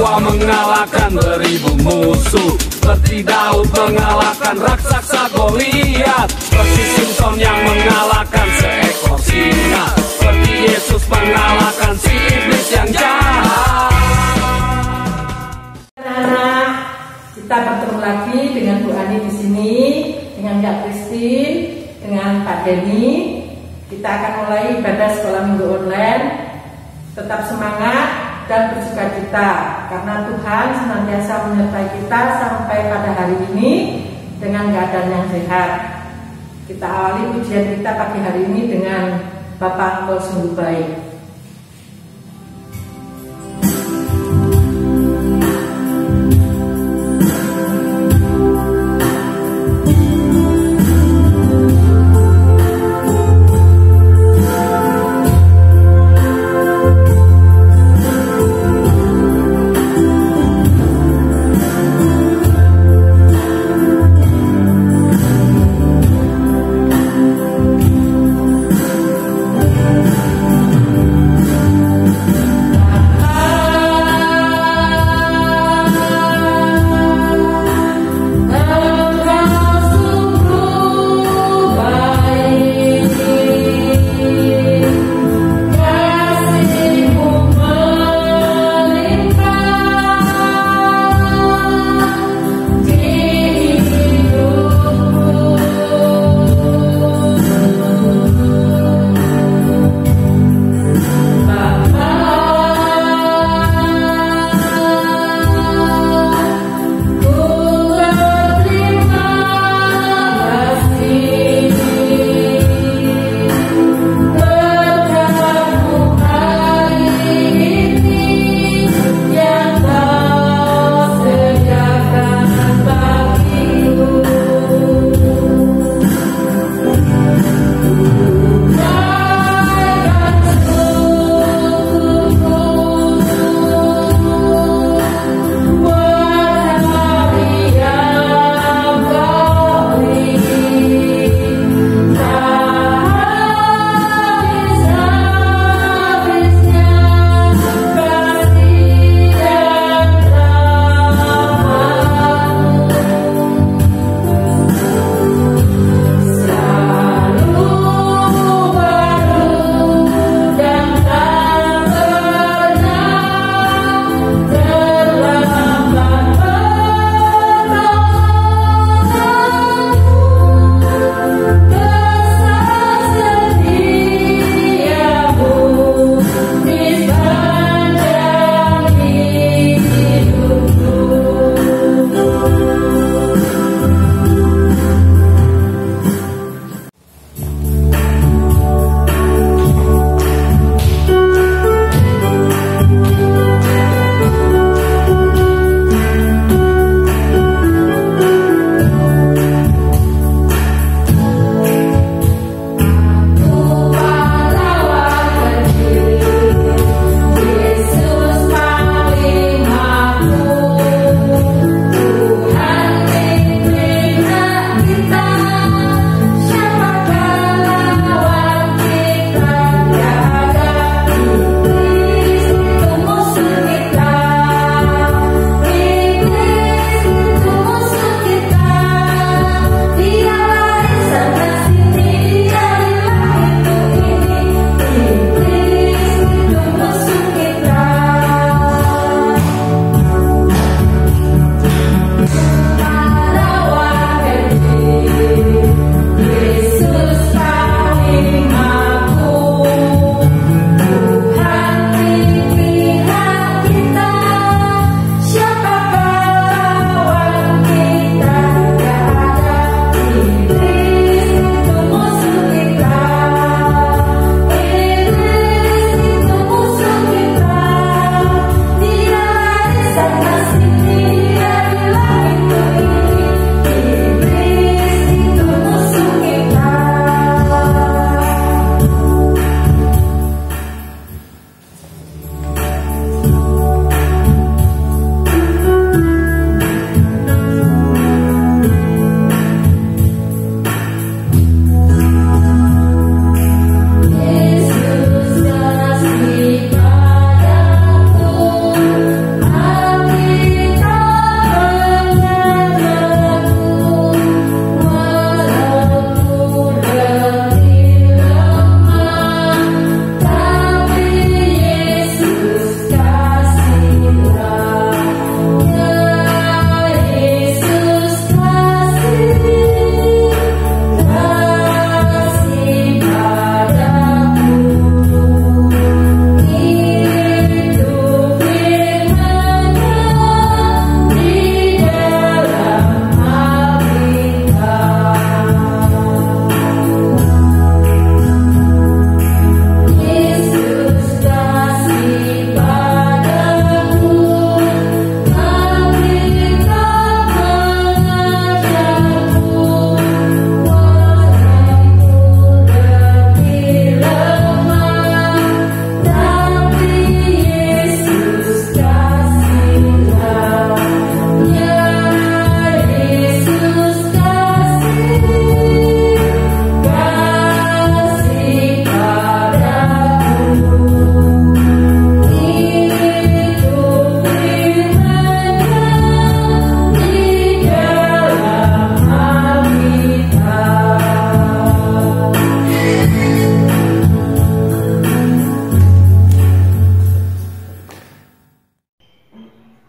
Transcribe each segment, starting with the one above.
Yosua mengalahkan beribu musuh, seperti Daud mengalahkan raksasa Goliat, seperti Simpson yang mengalahkan seekor singa, seperti Yesus mengalahkan si iblis yang jahat. Anak-anak, kita bertemu lagi dengan Bu Ani di sini, dengan Kak Christine, dengan Pak Denny. Kita akan mulai ibadah sekolah minggu online. Tetap semangat dan bersukacita, karena Tuhan senantiasa menyertai kita sampai pada hari ini dengan keadaan yang sehat. Kita awali pujian kita pagi hari ini dengan Bapa Engkau sungguh baik.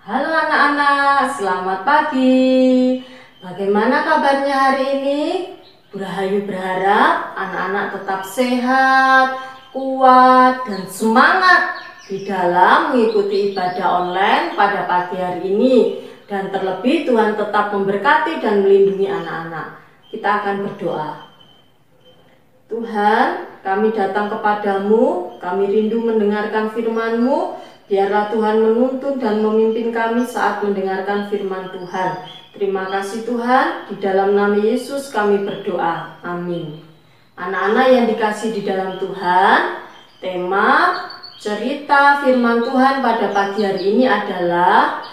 Halo anak-anak, selamat pagi. Bagaimana kabarnya hari ini? Rahayu berharap anak-anak tetap sehat, kuat, dan semangat di dalam mengikuti ibadah online pada pagi hari ini. Dan terlebih Tuhan tetap memberkati dan melindungi anak-anak. Kita akan berdoa. Tuhan, kami datang kepadamu, kami rindu mendengarkan firman-Mu. Biarlah Tuhan menuntun dan memimpin kami saat mendengarkan firman Tuhan. Terima kasih Tuhan, di dalam nama Yesus kami berdoa. Amin. Anak-anak yang dikasih di dalam Tuhan, tema cerita firman Tuhan pada pagi hari ini adalah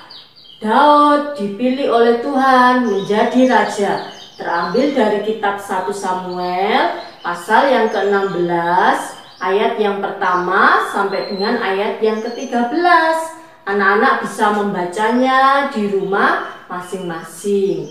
Daud dipilih oleh Tuhan menjadi raja. Terambil dari kitab 1 Samuel pasal yang ke-16 ayat yang pertama sampai dengan ayat yang ke-13. Anak-anak bisa membacanya di rumah masing-masing.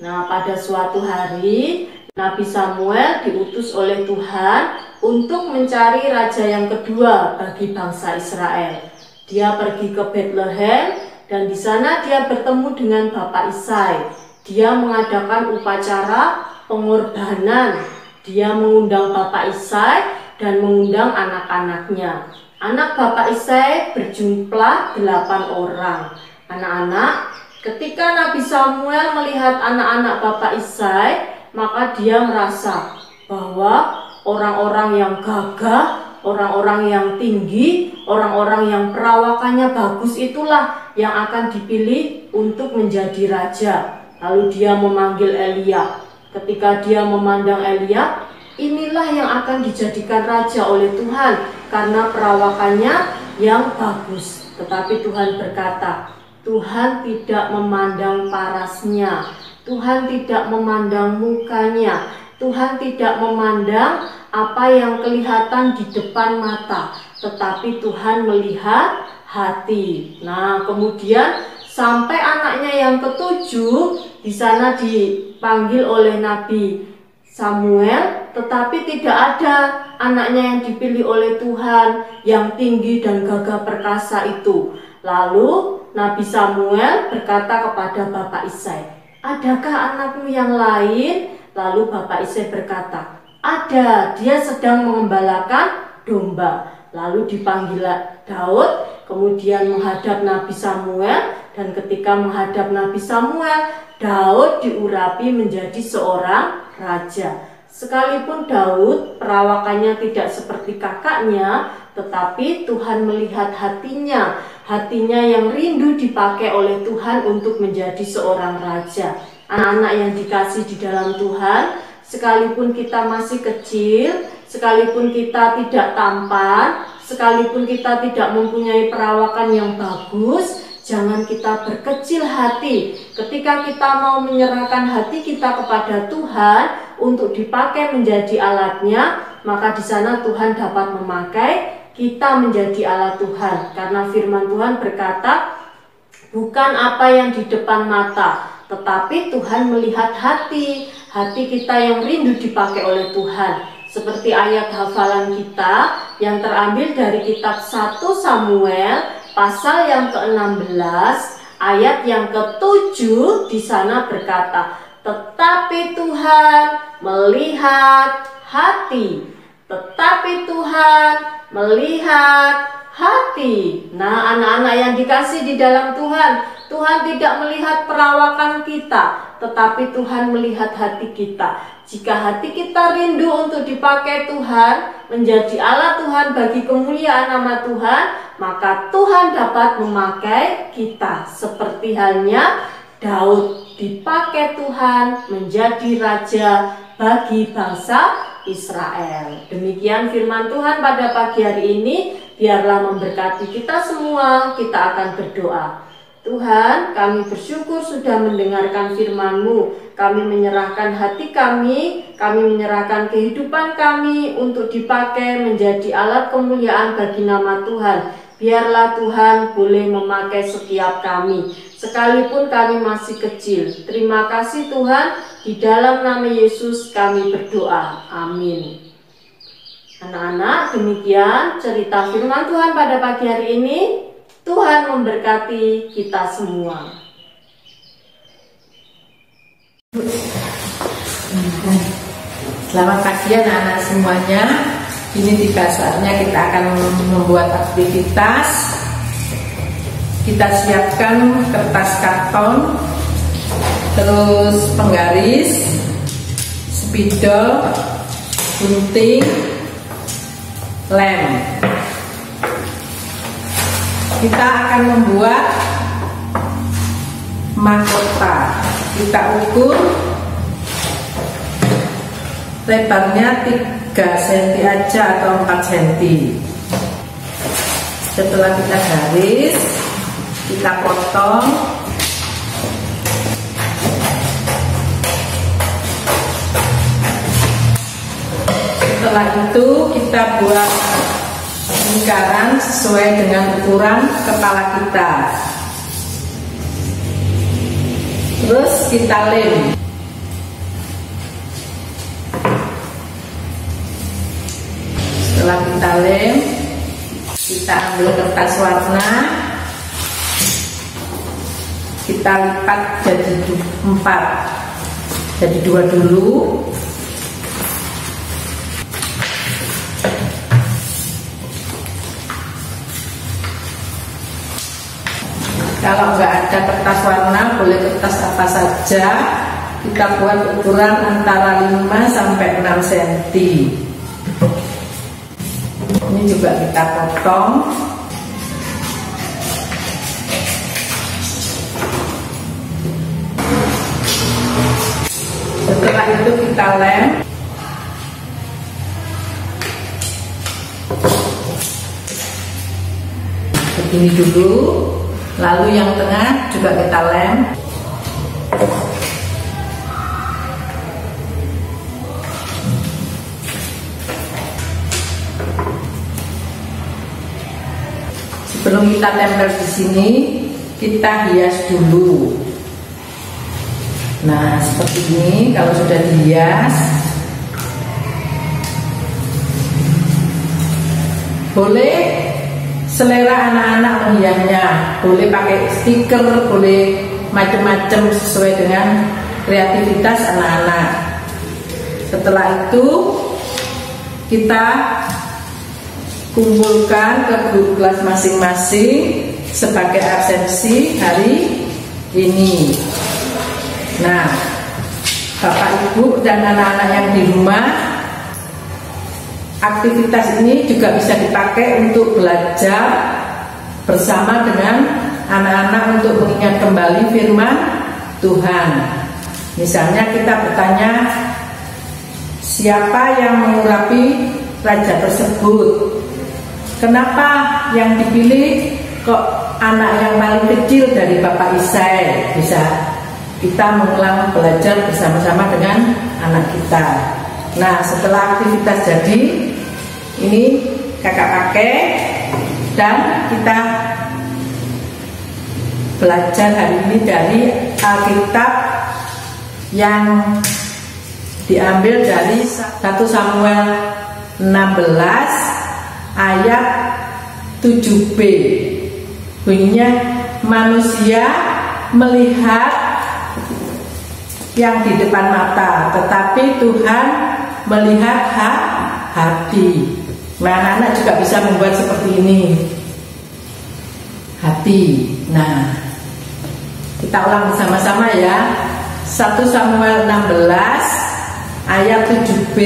Nah, pada suatu hari Nabi Samuel diutus oleh Tuhan untuk mencari raja yang kedua bagi bangsa Israel. Dia pergi ke Bethlehem dan di sana dia bertemu dengan Bapak Isai. Dia mengadakan upacara pengorbanan. Dia mengundang Bapak Isai dan mengundang anak-anaknya. Anak Bapak Isai berjumlah 8 orang. Anak-anak, ketika Nabi Samuel melihat anak-anak Bapak Isai, maka dia merasa bahwa orang-orang yang gagah, orang-orang yang tinggi, orang-orang yang perawakannya bagus itulah yang akan dipilih untuk menjadi raja. Lalu dia memanggil Eliab. Ketika dia memandang Eliab, inilah yang akan dijadikan raja oleh Tuhan karena perawakannya yang bagus. Tetapi Tuhan berkata, Tuhan tidak memandang parasnya, Tuhan tidak memandang mukanya, Tuhan tidak memandang apa yang kelihatan di depan mata, tetapi Tuhan melihat hati. Nah, kemudian sampai anaknya yang ke-7 di sana dipanggil oleh Nabi Samuel, tetapi tidak ada anaknya yang dipilih oleh Tuhan yang tinggi dan gagah perkasa itu. Lalu Nabi Samuel berkata kepada Bapak Isai, adakah anakmu yang lain? Lalu Bapak Isai berkata, ada, dia sedang mengembalakan domba. Lalu dipanggil Daud, kemudian menghadap Nabi Samuel, dan ketika menghadap Nabi Samuel, Daud diurapi menjadi seorang raja. Sekalipun Daud perawakannya tidak seperti kakaknya, tetapi Tuhan melihat hatinya, hatinya yang rindu dipakai oleh Tuhan untuk menjadi seorang raja. Anak-anak yang dikasih di dalam Tuhan, sekalipun kita masih kecil, sekalipun kita tidak tampan, sekalipun kita tidak mempunyai perawakan yang bagus, jangan kita berkecil hati. Ketika kita mau menyerahkan hati kita kepada Tuhan untuk dipakai menjadi alatnya, maka di sana Tuhan dapat memakai kita menjadi alat Tuhan. Karena firman Tuhan berkata, bukan apa yang di depan mata, tetapi Tuhan melihat hati, hati kita yang rindu dipakai oleh Tuhan. Seperti ayat hafalan kita yang terambil dari kitab 1 Samuel pasal yang ke-16 ayat yang ke-7, di sana berkata, tetapi Tuhan melihat hati. Tetapi Tuhan melihat hati. Nah, anak-anak yang dikasih di dalam Tuhan, Tuhan tidak melihat perawakan kita, tetapi Tuhan melihat hati kita. Jika hati kita rindu untuk dipakai Tuhan, menjadi alat Tuhan bagi kemuliaan nama Tuhan, maka Tuhan dapat memakai kita. Seperti halnya Daud dipakai Tuhan menjadi raja bagi bangsa Israel. Demikian firman Tuhan pada pagi hari ini. Biarlah memberkati kita semua. Kita akan berdoa. Tuhan, kami bersyukur sudah mendengarkan firman-Mu. Kami menyerahkan hati kami menyerahkan kehidupan kami untuk dipakai menjadi alat kemuliaan bagi nama Tuhan. Biarlah Tuhan boleh memakai setiap kami, sekalipun kami masih kecil. Terima kasih Tuhan, di dalam nama Yesus kami berdoa. Amin. Anak-anak, demikian cerita firman Tuhan pada pagi hari ini. Tuhan memberkati kita semua. Selamat pagi anak-anak semuanya. Ini tiba saatnya kita akan membuat aktivitas. Kita siapkan kertas karton, terus penggaris, spidol, gunting, lem. Kita akan membuat mahkota. Kita ukur lebarnya 3 cm aja atau 4 cm. Setelah kita garis, kita potong. Setelah itu kita buat lingkaran sesuai dengan ukuran kepala kita. Terus kita lem. Setelah kita lem, kita ambil kertas warna, kita lipat jadi 4, jadi 2 dulu. Kalau nggak ada kertas warna, boleh kertas apa saja. Kita buat ukuran antara 5 sampai 6 cm. Ini juga kita potong. Setelah itu kita lem. Begini dulu. Lalu yang tengah juga kita lem. Sebelum kita tempel di sini, kita hias dulu. Nah, seperti ini. Kalau sudah dihias, boleh selera anak-anak menghiasnya. Boleh pakai stiker, boleh macam-macam sesuai dengan kreativitas anak-anak. Setelah itu kita kumpulkan ke guru kelas masing-masing sebagai absensi hari ini. Nah, Bapak Ibu dan anak-anak yang di rumah, aktivitas ini juga bisa dipakai untuk belajar bersama dengan anak-anak untuk mengingat kembali firman Tuhan. Misalnya kita bertanya, siapa yang mengurapi raja tersebut? Kenapa yang dipilih kok anak yang paling kecil dari Bapak Isai? Bisa kita mengulang belajar bersama-sama dengan anak kita. Nah, setelah aktivitas jadi, ini kakak pakai dan kita belajar hari ini dari Alkitab yang diambil dari 1 Samuel 16 ayat 7b. Bunyinya, manusia melihat yang di depan mata, tetapi Tuhan melihat hati. Nah, anak-anak juga bisa membuat seperti ini, hati. Nah, kita ulang bersama-sama ya. 1 Samuel 16 ayat 7b.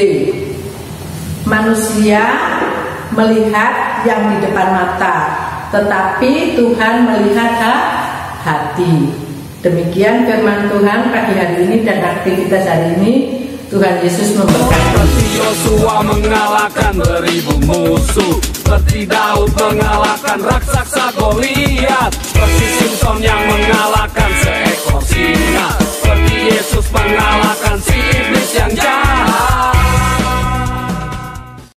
Manusia melihat yang di depan mata, tetapi Tuhan melihat hati. Demikian firman Tuhan pagi hari ini dan aktivitas hari ini. Tuhan Yesus memberkati. Seperti Yosua mengalahkan 1000 musuh, seperti Daud mengalahkan raksasa Goliat, seperti Simpson yang mengalahkan seekor singa.